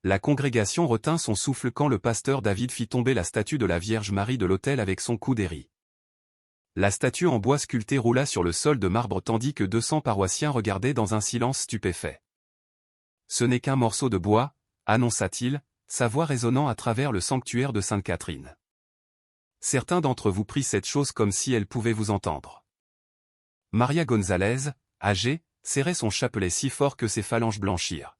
La congrégation retint son souffle quand le pasteur David fit tomber la statue de la Vierge Marie de l'autel avec son coup d'héry. La statue en bois sculpté roula sur le sol de marbre tandis que 200 paroissiens regardaient dans un silence stupéfait. « Ce n'est qu'un morceau de bois », annonça-t-il, sa voix résonnant à travers le sanctuaire de Sainte-Catherine. Certains d'entre vous prient cette chose comme si elle pouvait vous entendre. Maria Gonzalez, âgée, serrait son chapelet si fort que ses phalanges blanchirent.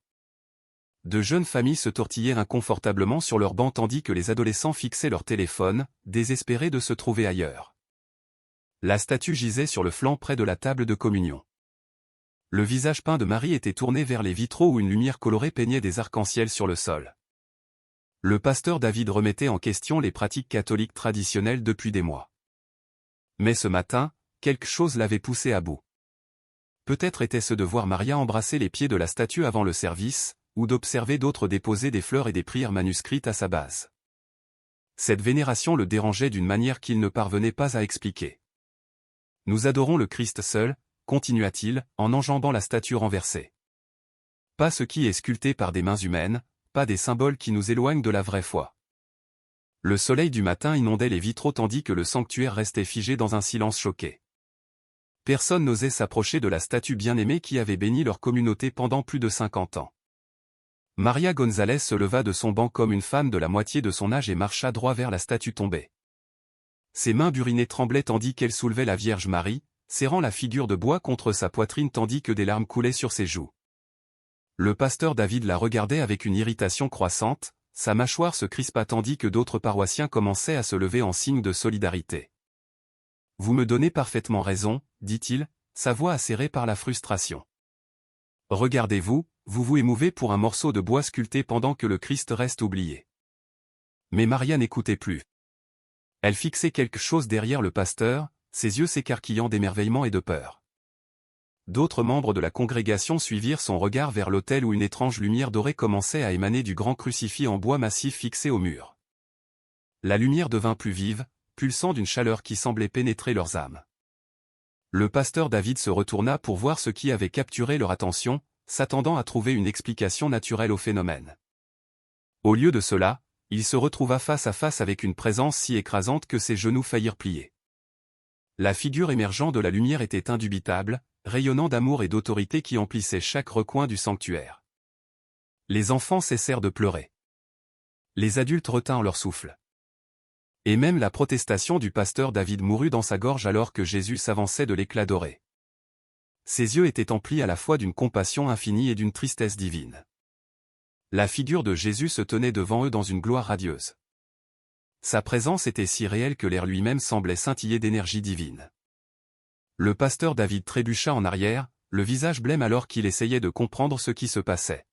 De jeunes familles se tortillaient inconfortablement sur leurs bancs tandis que les adolescents fixaient leur téléphone, désespérés de se trouver ailleurs. La statue gisait sur le flanc près de la table de communion. Le visage peint de Marie était tourné vers les vitraux où une lumière colorée peignait des arcs-en-ciel sur le sol. Le pasteur David remettait en question les pratiques catholiques traditionnelles depuis des mois. Mais ce matin, quelque chose l'avait poussé à bout. Peut-être était-ce de voir Maria embrasser les pieds de la statue avant le service, ou d'observer d'autres déposer des fleurs et des prières manuscrites à sa base. Cette vénération le dérangeait d'une manière qu'il ne parvenait pas à expliquer. « Nous adorons le Christ seul », continua-t-il, en enjambant la statue renversée. Pas ce qui est sculpté par des mains humaines, pas des symboles qui nous éloignent de la vraie foi. Le soleil du matin inondait les vitraux tandis que le sanctuaire restait figé dans un silence choqué. Personne n'osait s'approcher de la statue bien-aimée qui avait béni leur communauté pendant plus de 50 ans. Maria Gonzalez se leva de son banc comme une femme de la moitié de son âge et marcha droit vers la statue tombée. Ses mains burinées tremblaient tandis qu'elle soulevait la Vierge Marie, serrant la figure de bois contre sa poitrine tandis que des larmes coulaient sur ses joues. Le pasteur David la regardait avec une irritation croissante, sa mâchoire se crispa tandis que d'autres paroissiens commençaient à se lever en signe de solidarité. « Vous me donnez parfaitement raison, » dit-il, sa voix acérée par la frustration. « Regardez-vous, vous vous émouvez pour un morceau de bois sculpté pendant que le Christ reste oublié. » Mais Maria n'écoutait plus. Elle fixait quelque chose derrière le pasteur, ses yeux s'écarquillant d'émerveillement et de peur. D'autres membres de la congrégation suivirent son regard vers l'autel où une étrange lumière dorée commençait à émaner du grand crucifix en bois massif fixé au mur. La lumière devint plus vive, pulsant d'une chaleur qui semblait pénétrer leurs âmes. Le pasteur David se retourna pour voir ce qui avait capturé leur attention, s'attendant à trouver une explication naturelle au phénomène. Au lieu de cela, il se retrouva face à face avec une présence si écrasante que ses genoux faillirent plier. La figure émergeant de la lumière était indubitable, rayonnant d'amour et d'autorité qui emplissait chaque recoin du sanctuaire. Les enfants cessèrent de pleurer. Les adultes retinrent leur souffle. Et même la protestation du pasteur David mourut dans sa gorge alors que Jésus s'avançait de l'éclat doré. Ses yeux étaient emplis à la fois d'une compassion infinie et d'une tristesse divine. La figure de Jésus se tenait devant eux dans une gloire radieuse. Sa présence était si réelle que l'air lui-même semblait scintiller d'énergie divine. Le pasteur David trébucha en arrière, le visage blême alors qu'il essayait de comprendre ce qui se passait.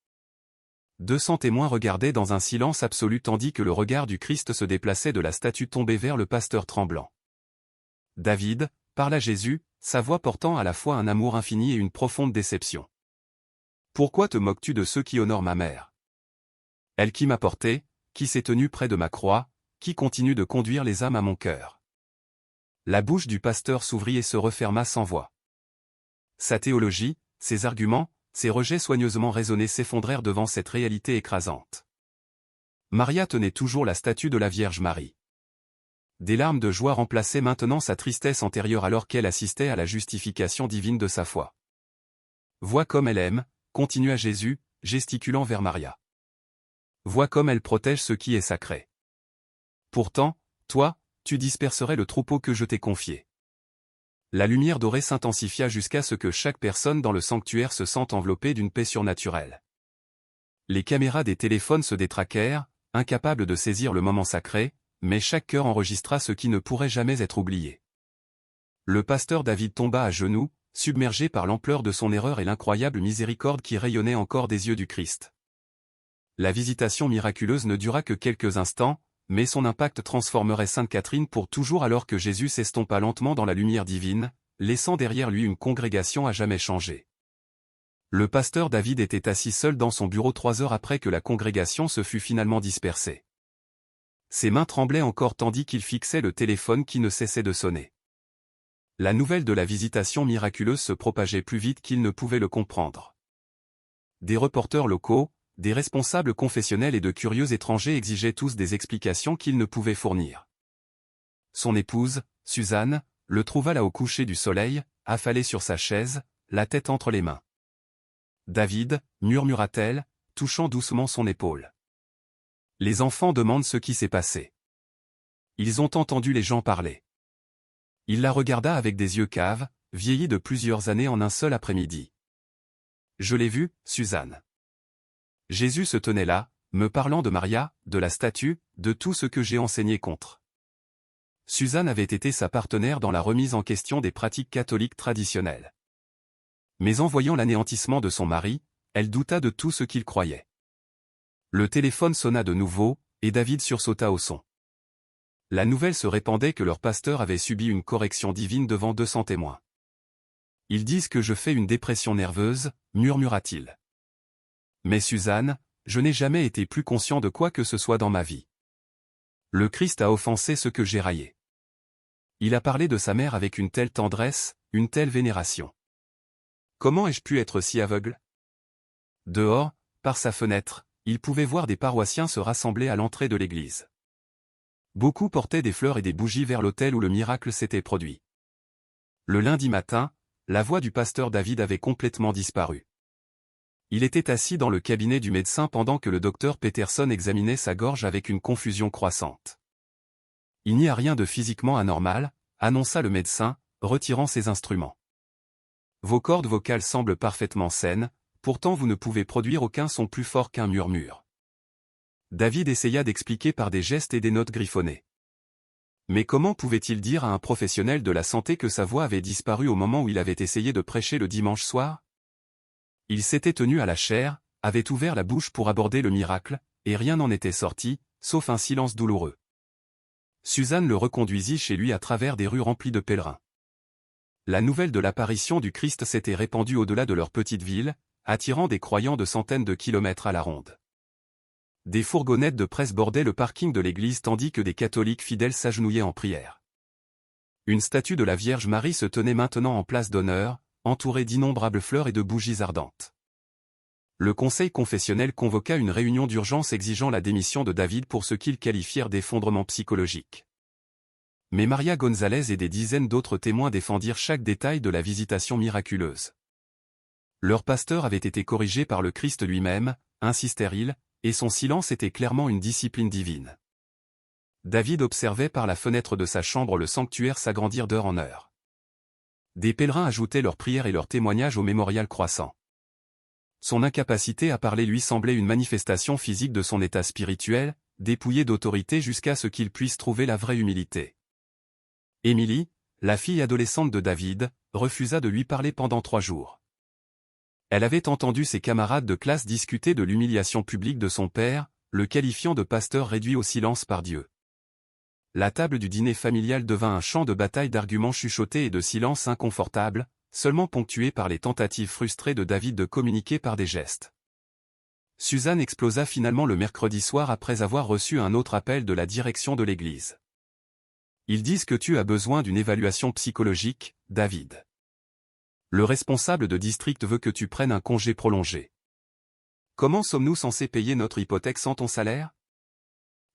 200 témoins regardaient dans un silence absolu tandis que le regard du Christ se déplaçait de la statue tombée vers le pasteur tremblant. « David », parla Jésus, sa voix portant à la fois un amour infini et une profonde déception. « Pourquoi te moques-tu de ceux qui honorent ma mère? Elle qui m'a porté, qui s'est tenue près de ma croix, qui continue de conduire les âmes à mon cœur. » La bouche du pasteur s'ouvrit et se referma sans voix. Sa théologie, ses arguments, ses rejets soigneusement raisonnés s'effondrèrent devant cette réalité écrasante. Maria tenait toujours la statue de la Vierge Marie. Des larmes de joie remplaçaient maintenant sa tristesse antérieure alors qu'elle assistait à la justification divine de sa foi. « Vois comme elle aime », continua Jésus, gesticulant vers Maria. « Vois comme elle protège ce qui est sacré. Pourtant, toi, tu disperserais le troupeau que je t'ai confié. » La lumière dorée s'intensifia jusqu'à ce que chaque personne dans le sanctuaire se sente enveloppée d'une paix surnaturelle. Les caméras des téléphones se détraquèrent, incapables de saisir le moment sacré, mais chaque cœur enregistra ce qui ne pourrait jamais être oublié. Le pasteur David tomba à genoux, submergé par l'ampleur de son erreur et l'incroyable miséricorde qui rayonnait encore des yeux du Christ. La visitation miraculeuse ne dura que quelques instants, mais son impact transformerait Sainte-Catherine pour toujours alors que Jésus s'estompa lentement dans la lumière divine, laissant derrière lui une congrégation à jamais changée. Le pasteur David était assis seul dans son bureau 3 heures après que la congrégation se fût finalement dispersée. Ses mains tremblaient encore tandis qu'il fixait le téléphone qui ne cessait de sonner. La nouvelle de la visitation miraculeuse se propageait plus vite qu'il ne pouvait le comprendre. Des reporters locaux, des responsables confessionnels et de curieux étrangers exigeaient tous des explications qu'ils ne pouvaient fournir. Son épouse, Suzanne, le trouva là au coucher du soleil, affalé sur sa chaise, la tête entre les mains. « David » murmura-t-elle, touchant doucement son épaule. Les enfants demandent ce qui s'est passé. Ils ont entendu les gens parler. Il la regarda avec des yeux caves, vieillis de plusieurs années en un seul après-midi. Je l'ai vu, Suzanne. Jésus se tenait là, me parlant de Maria, de la statue, de tout ce que j'ai enseigné contre. Suzanne avait été sa partenaire dans la remise en question des pratiques catholiques traditionnelles. Mais en voyant l'anéantissement de son mari, elle douta de tout ce qu'il croyait. Le téléphone sonna de nouveau, et David sursauta au son. La nouvelle se répandait que leur pasteur avait subi une correction divine devant 200 témoins. « Ils disent que je fais une dépression nerveuse », murmura-t-il. « Mais Suzanne, je n'ai jamais été plus conscient de quoi que ce soit dans ma vie. Le Christ a offensé ce que j'ai raillé. Il a parlé de sa mère avec une telle tendresse, une telle vénération. Comment ai-je pu être si aveugle ? » Dehors, par sa fenêtre, il pouvait voir des paroissiens se rassembler à l'entrée de l'église. Beaucoup portaient des fleurs et des bougies vers l'autel où le miracle s'était produit. Le lundi matin, la voix du pasteur David avait complètement disparu. Il était assis dans le cabinet du médecin pendant que le docteur Peterson examinait sa gorge avec une confusion croissante. « Il n'y a rien de physiquement anormal », annonça le médecin, retirant ses instruments. « Vos cordes vocales semblent parfaitement saines, pourtant vous ne pouvez produire aucun son plus fort qu'un murmure. » David essaya d'expliquer par des gestes et des notes griffonnées. Mais comment pouvait-il dire à un professionnel de la santé que sa voix avait disparu au moment où il avait essayé de prêcher le dimanche soir ? Il s'était tenu à la chaire, avait ouvert la bouche pour aborder le miracle, et rien n'en était sorti, sauf un silence douloureux. Suzanne le reconduisit chez lui à travers des rues remplies de pèlerins. La nouvelle de l'apparition du Christ s'était répandue au-delà de leur petite ville, attirant des croyants de centaines de kilomètres à la ronde. Des fourgonnettes de presse bordaient le parking de l'église tandis que des catholiques fidèles s'agenouillaient en prière. Une statue de la Vierge Marie se tenait maintenant en place d'honneur, entourée d'innombrables fleurs et de bougies ardentes. Le conseil confessionnel convoqua une réunion d'urgence exigeant la démission de David pour ce qu'ils qualifièrent d'effondrement psychologique. Mais Maria Gonzalez et des dizaines d'autres témoins défendirent chaque détail de la visitation miraculeuse. Leur pasteur avait été corrigé par le Christ lui-même, insistèrent-ils, et son silence était clairement une discipline divine. David observait par la fenêtre de sa chambre le sanctuaire s'agrandir d'heure en heure. Des pèlerins ajoutaient leurs prières et leurs témoignages au mémorial croissant. Son incapacité à parler lui semblait une manifestation physique de son état spirituel, dépouillé d'autorité jusqu'à ce qu'il puisse trouver la vraie humilité. Émilie, la fille adolescente de David, refusa de lui parler pendant 3 jours. Elle avait entendu ses camarades de classe discuter de l'humiliation publique de son père, le qualifiant de pasteur réduit au silence par Dieu. La table du dîner familial devint un champ de bataille d'arguments chuchotés et de silences inconfortables, seulement ponctués par les tentatives frustrées de David de communiquer par des gestes. Suzanne explosa finalement le mercredi soir après avoir reçu un autre appel de la direction de l'église. « Ils disent que tu as besoin d'une évaluation psychologique, David. Le responsable de district veut que tu prennes un congé prolongé. Comment sommes-nous censés payer notre hypothèque sans ton salaire ?»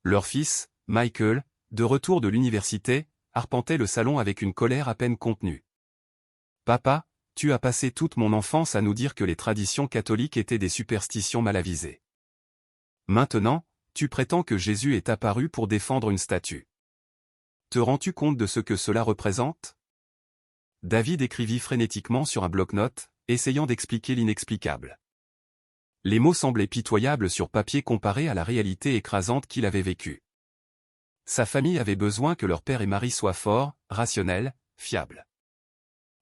Leur fils, Michael, de retour de l'université, arpentait le salon avec une colère à peine contenue. « Papa, tu as passé toute mon enfance à nous dire que les traditions catholiques étaient des superstitions mal avisées. Maintenant, tu prétends que Jésus est apparu pour défendre une statue. Te rends-tu compte de ce que cela représente ?» David écrivit frénétiquement sur un bloc-notes, essayant d'expliquer l'inexplicable. Les mots semblaient pitoyables sur papier comparés à la réalité écrasante qu'il avait vécue. Sa famille avait besoin que leur père et mari soient forts, rationnels, fiables.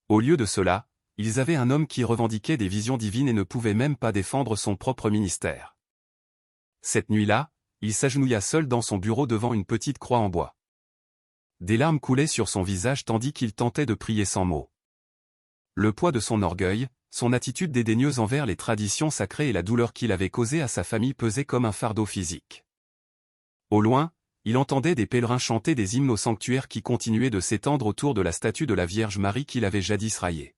Au lieu de cela, ils avaient un homme qui revendiquait des visions divines et ne pouvait même pas défendre son propre ministère. Cette nuit-là, il s'agenouilla seul dans son bureau devant une petite croix en bois. Des larmes coulaient sur son visage tandis qu'il tentait de prier sans mots. Le poids de son orgueil, son attitude dédaigneuse envers les traditions sacrées et la douleur qu'il avait causée à sa famille pesaient comme un fardeau physique. Au loin, il entendait des pèlerins chanter des hymnes au sanctuaire qui continuaient de s'étendre autour de la statue de la Vierge Marie qu'il avait jadis raillée.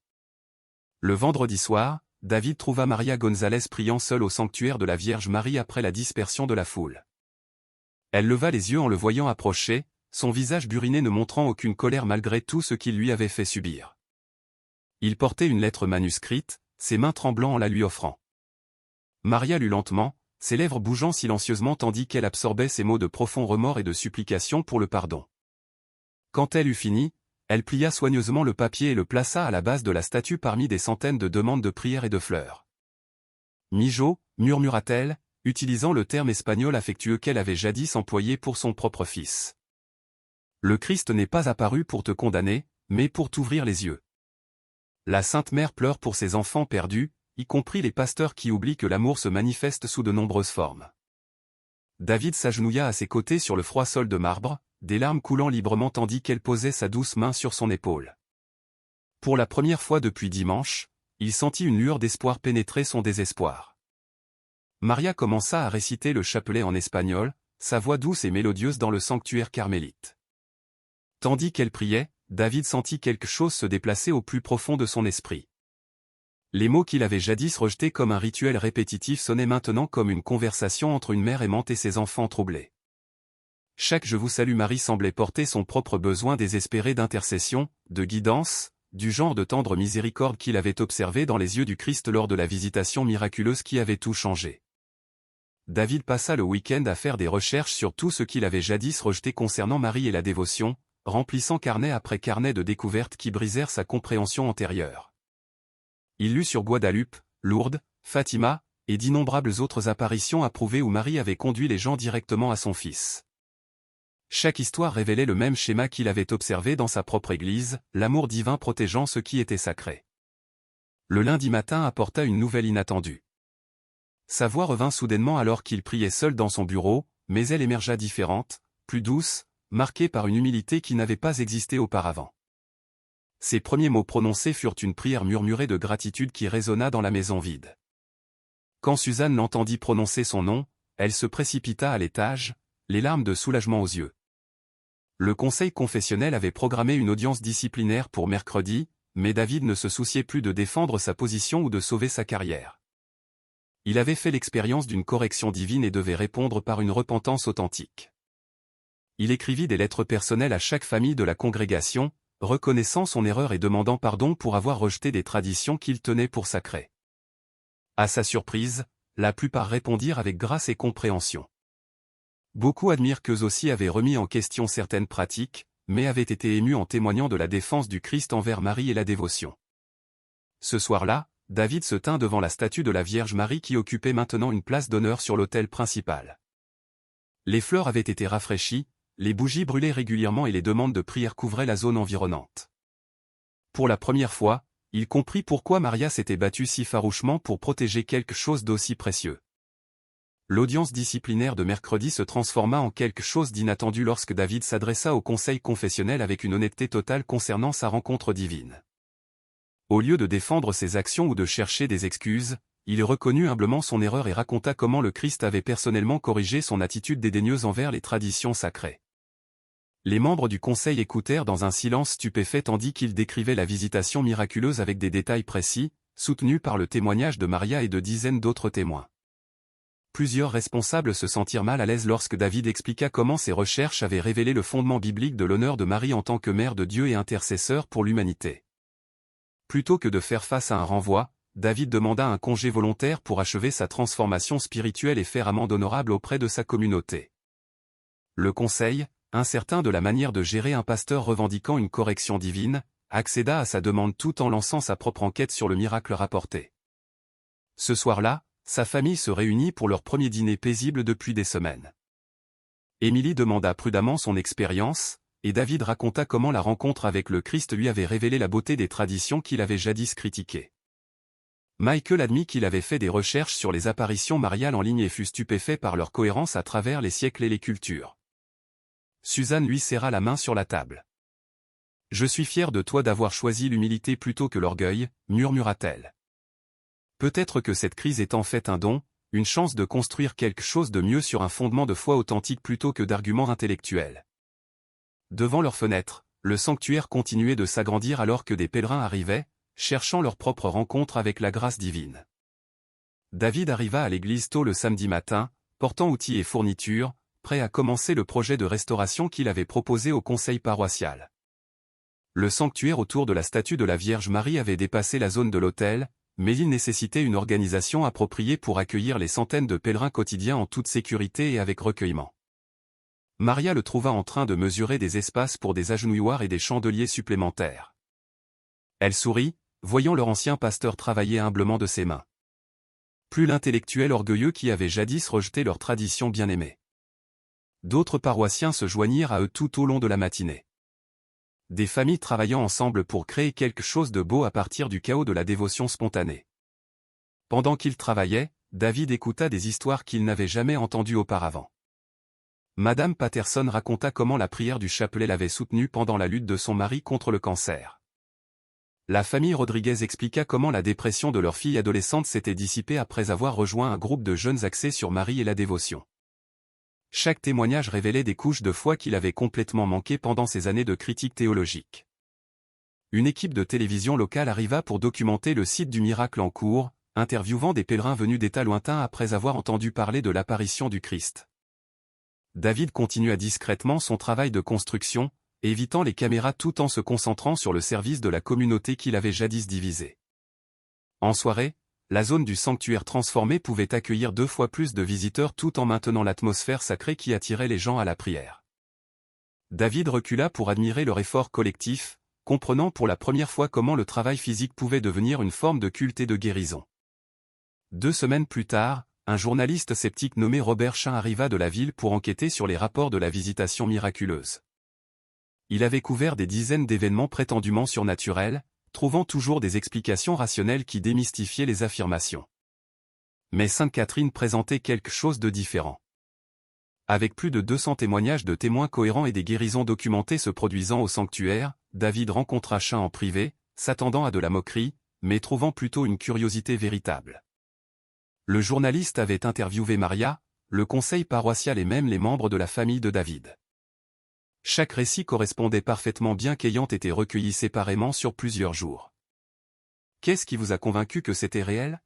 Le vendredi soir, David trouva Maria González priant seule au sanctuaire de la Vierge Marie après la dispersion de la foule. Elle leva les yeux en le voyant approcher, son visage buriné ne montrant aucune colère malgré tout ce qu'il lui avait fait subir. Il portait une lettre manuscrite, ses mains tremblant en la lui offrant. Maria lut lentement, ses lèvres bougeant silencieusement tandis qu'elle absorbait ces mots de profond remords et de supplication pour le pardon. Quand elle eut fini, elle plia soigneusement le papier et le plaça à la base de la statue parmi des centaines de demandes de prières et de fleurs. « Mijo » murmura-t-elle, utilisant le terme espagnol affectueux qu'elle avait jadis employé pour son propre fils. « Le Christ n'est pas apparu pour te condamner, mais pour t'ouvrir les yeux. » La Sainte Mère pleure pour ses enfants perdus, y compris les pasteurs qui oublient que l'amour se manifeste sous de nombreuses formes. David s'agenouilla à ses côtés sur le froid sol de marbre, des larmes coulant librement tandis qu'elle posait sa douce main sur son épaule. Pour la première fois depuis dimanche, il sentit une lueur d'espoir pénétrer son désespoir. Maria commença à réciter le chapelet en espagnol, sa voix douce et mélodieuse dans le sanctuaire carmélite. Tandis qu'elle priait, David sentit quelque chose se déplacer au plus profond de son esprit. Les mots qu'il avait jadis rejetés comme un rituel répétitif sonnaient maintenant comme une conversation entre une mère aimante et ses enfants troublés. Chaque « Je vous salue Marie » semblait porter son propre besoin désespéré d'intercession, de guidance, du genre de tendre miséricorde qu'il avait observé dans les yeux du Christ lors de la visitation miraculeuse qui avait tout changé. David passa le week-end à faire des recherches sur tout ce qu'il avait jadis rejeté concernant Marie et la dévotion, remplissant carnet après carnet de découvertes qui brisèrent sa compréhension antérieure. Il lut sur Guadalupe, Lourdes, Fatima, et d'innombrables autres apparitions approuvées où Marie avait conduit les gens directement à son fils. Chaque histoire révélait le même schéma qu'il avait observé dans sa propre église, l'amour divin protégeant ce qui était sacré. Le lundi matin apporta une nouvelle inattendue. Sa voix revint soudainement alors qu'il priait seul dans son bureau, mais elle émergea différente, plus douce, marquée par une humilité qui n'avait pas existé auparavant. Ses premiers mots prononcés furent une prière murmurée de gratitude qui résonna dans la maison vide. Quand Suzanne l'entendit prononcer son nom, elle se précipita à l'étage, les larmes de soulagement aux yeux. Le conseil confessionnel avait programmé une audience disciplinaire pour mercredi, mais David ne se souciait plus de défendre sa position ou de sauver sa carrière. Il avait fait l'expérience d'une correction divine et devait répondre par une repentance authentique. Il écrivit des lettres personnelles à chaque famille de la congrégation, reconnaissant son erreur et demandant pardon pour avoir rejeté des traditions qu'il tenait pour sacrées. À sa surprise, la plupart répondirent avec grâce et compréhension. Beaucoup admirent qu'eux aussi avaient remis en question certaines pratiques, mais avaient été émus en témoignant de la défense du Christ envers Marie et la dévotion. Ce soir-là, David se tint devant la statue de la Vierge Marie qui occupait maintenant une place d'honneur sur l'autel principal. Les fleurs avaient été rafraîchies, les bougies brûlaient régulièrement et les demandes de prière couvraient la zone environnante. Pour la première fois, il comprit pourquoi Maria s'était battue si farouchement pour protéger quelque chose d'aussi précieux. L'audience disciplinaire de mercredi se transforma en quelque chose d'inattendu lorsque David s'adressa au conseil confessionnel avec une honnêteté totale concernant sa rencontre divine. Au lieu de défendre ses actions ou de chercher des excuses, il reconnut humblement son erreur et raconta comment le Christ avait personnellement corrigé son attitude dédaigneuse envers les traditions sacrées. Les membres du conseil écoutèrent dans un silence stupéfait tandis qu'il décrivait la visitation miraculeuse avec des détails précis, soutenus par le témoignage de Maria et de dizaines d'autres témoins. Plusieurs responsables se sentirent mal à l'aise lorsque David expliqua comment ses recherches avaient révélé le fondement biblique de l'honneur de Marie en tant que mère de Dieu et intercesseur pour l'humanité. Plutôt que de faire face à un renvoi, David demanda un congé volontaire pour achever sa transformation spirituelle et faire amende honorable auprès de sa communauté. Le conseil, incertain de la manière de gérer un pasteur revendiquant une correction divine, accéda à sa demande tout en lançant sa propre enquête sur le miracle rapporté. Ce soir-là, sa famille se réunit pour leur premier dîner paisible depuis des semaines. Émilie demanda prudemment son expérience, et David raconta comment la rencontre avec le Christ lui avait révélé la beauté des traditions qu'il avait jadis critiquées. Michael admit qu'il avait fait des recherches sur les apparitions mariales en ligne et fut stupéfait par leur cohérence à travers les siècles et les cultures. Suzanne lui serra la main sur la table. « Je suis fière de toi d'avoir choisi l'humilité plutôt que l'orgueil, murmura-t-elle. Peut-être que cette crise est en fait un don, une chance de construire quelque chose de mieux sur un fondement de foi authentique plutôt que d'arguments intellectuels. » Devant leur fenêtre, le sanctuaire continuait de s'agrandir alors que des pèlerins arrivaient, cherchant leur propre rencontre avec la grâce divine. David arriva à l'église tôt le samedi matin, portant outils et fournitures, prêt à commencer le projet de restauration qu'il avait proposé au conseil paroissial. Le sanctuaire autour de la statue de la Vierge Marie avait dépassé la zone de l'autel, mais il nécessitait une organisation appropriée pour accueillir les centaines de pèlerins quotidiens en toute sécurité et avec recueillement. Maria le trouva en train de mesurer des espaces pour des agenouilloirs et des chandeliers supplémentaires. Elle sourit, voyant leur ancien pasteur travailler humblement de ses mains. Plus l'intellectuel orgueilleux qui avait jadis rejeté leur tradition bien-aimée. D'autres paroissiens se joignirent à eux tout au long de la matinée. Des familles travaillant ensemble pour créer quelque chose de beau à partir du chaos de la dévotion spontanée. Pendant qu'ils travaillaient, David écouta des histoires qu'il n'avait jamais entendues auparavant. Madame Patterson raconta comment la prière du chapelet l'avait soutenue pendant la lutte de son mari contre le cancer. La famille Rodriguez expliqua comment la dépression de leur fille adolescente s'était dissipée après avoir rejoint un groupe de jeunes axés sur Marie et la dévotion. Chaque témoignage révélait des couches de foi qu'il avait complètement manquées pendant ses années de critique théologique. Une équipe de télévision locale arriva pour documenter le site du miracle en cours, interviewant des pèlerins venus d'états lointains après avoir entendu parler de l'apparition du Christ. David continua discrètement son travail de construction, évitant les caméras tout en se concentrant sur le service de la communauté qu'il avait jadis divisée. En soirée, la zone du sanctuaire transformé pouvait accueillir 2 fois plus de visiteurs tout en maintenant l'atmosphère sacrée qui attirait les gens à la prière. David recula pour admirer leur effort collectif, comprenant pour la première fois comment le travail physique pouvait devenir une forme de culte et de guérison. 2 semaines plus tard, un journaliste sceptique nommé Robert Chin arriva de la ville pour enquêter sur les rapports de la visitation miraculeuse. Il avait couvert des dizaines d'événements prétendument surnaturels, trouvant toujours des explications rationnelles qui démystifiaient les affirmations. Mais Sainte Catherine présentait quelque chose de différent. Avec plus de 200 témoignages de témoins cohérents et des guérisons documentées se produisant au sanctuaire, David rencontra Chin en privé, s'attendant à de la moquerie, mais trouvant plutôt une curiosité véritable. Le journaliste avait interviewé Maria, le conseil paroissial et même les membres de la famille de David. Chaque récit correspondait parfaitement bien qu'ayant été recueilli séparément sur plusieurs jours. « Qu'est-ce qui vous a convaincu que c'était réel ?»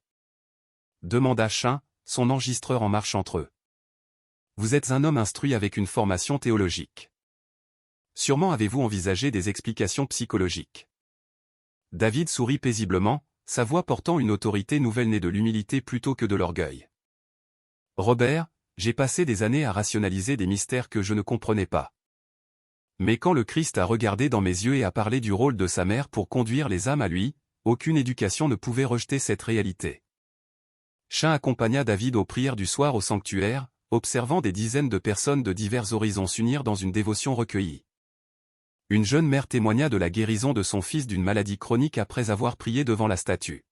demanda Chin, son enregistreur en marche entre eux. « Vous êtes un homme instruit avec une formation théologique. Sûrement avez-vous envisagé des explications psychologiques. » David sourit paisiblement, sa voix portant une autorité nouvelle née de l'humilité plutôt que de l'orgueil. « Robert, j'ai passé des années à rationaliser des mystères que je ne comprenais pas. Mais quand le Christ a regardé dans mes yeux et a parlé du rôle de sa mère pour conduire les âmes à lui, aucune éducation ne pouvait rejeter cette réalité. » Chin accompagna David aux prières du soir au sanctuaire, observant des dizaines de personnes de divers horizons s'unir dans une dévotion recueillie. Une jeune mère témoigna de la guérison de son fils d'une maladie chronique après avoir prié devant la statue.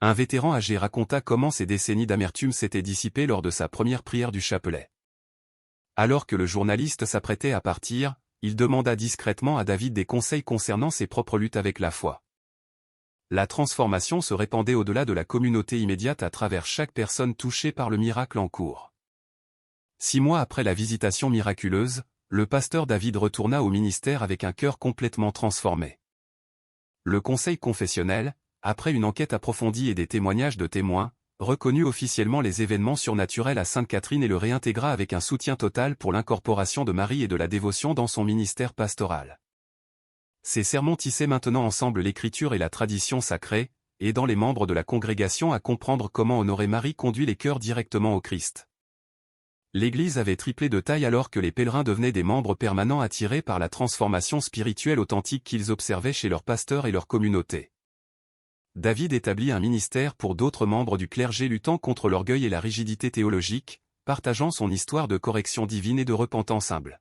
Un vétéran âgé raconta comment ses décennies d'amertume s'étaient dissipées lors de sa première prière du chapelet. Alors que le journaliste s'apprêtait à partir, il demanda discrètement à David des conseils concernant ses propres luttes avec la foi. La transformation se répandait au-delà de la communauté immédiate à travers chaque personne touchée par le miracle en cours. 6 mois après la visitation miraculeuse, le pasteur David retourna au ministère avec un cœur complètement transformé. Le conseil confessionnel, après une enquête approfondie et des témoignages de témoins, reconnut officiellement les événements surnaturels à Sainte Catherine et le réintégra avec un soutien total pour l'incorporation de Marie et de la dévotion dans son ministère pastoral. Ces sermons tissaient maintenant ensemble l'écriture et la tradition sacrée, aidant les membres de la congrégation à comprendre comment honorer Marie conduit les cœurs directement au Christ. L'Église avait triplé de taille alors que les pèlerins devenaient des membres permanents attirés par la transformation spirituelle authentique qu'ils observaient chez leurs pasteurs et leur communauté. David établit un ministère pour d'autres membres du clergé luttant contre l'orgueil et la rigidité théologique, partageant son histoire de correction divine et de repentance humble.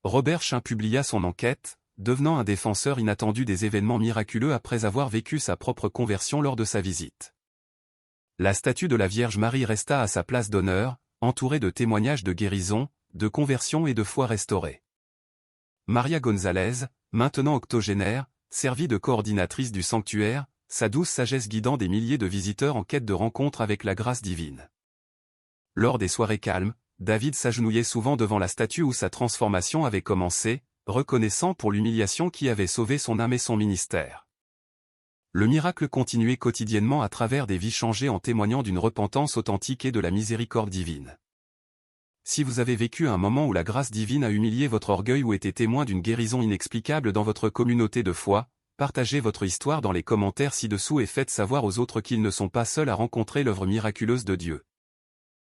Robert Chin publia son enquête, devenant un défenseur inattendu des événements miraculeux après avoir vécu sa propre conversion lors de sa visite. La statue de la Vierge Marie resta à sa place d'honneur, entourée de témoignages de guérison, de conversion et de foi restaurée. Maria González, maintenant octogénaire, servit de coordinatrice du sanctuaire, sa douce sagesse guidant des milliers de visiteurs en quête de rencontre avec la grâce divine. Lors des soirées calmes, David s'agenouillait souvent devant la statue où sa transformation avait commencé, reconnaissant pour l'humiliation qui avait sauvé son âme et son ministère. Le miracle continuait quotidiennement à travers des vies changées en témoignant d'une repentance authentique et de la miséricorde divine. Si vous avez vécu un moment où la grâce divine a humilié votre orgueil ou été témoin d'une guérison inexplicable dans votre communauté de foi, partagez votre histoire dans les commentaires ci-dessous et faites savoir aux autres qu'ils ne sont pas seuls à rencontrer l'œuvre miraculeuse de Dieu.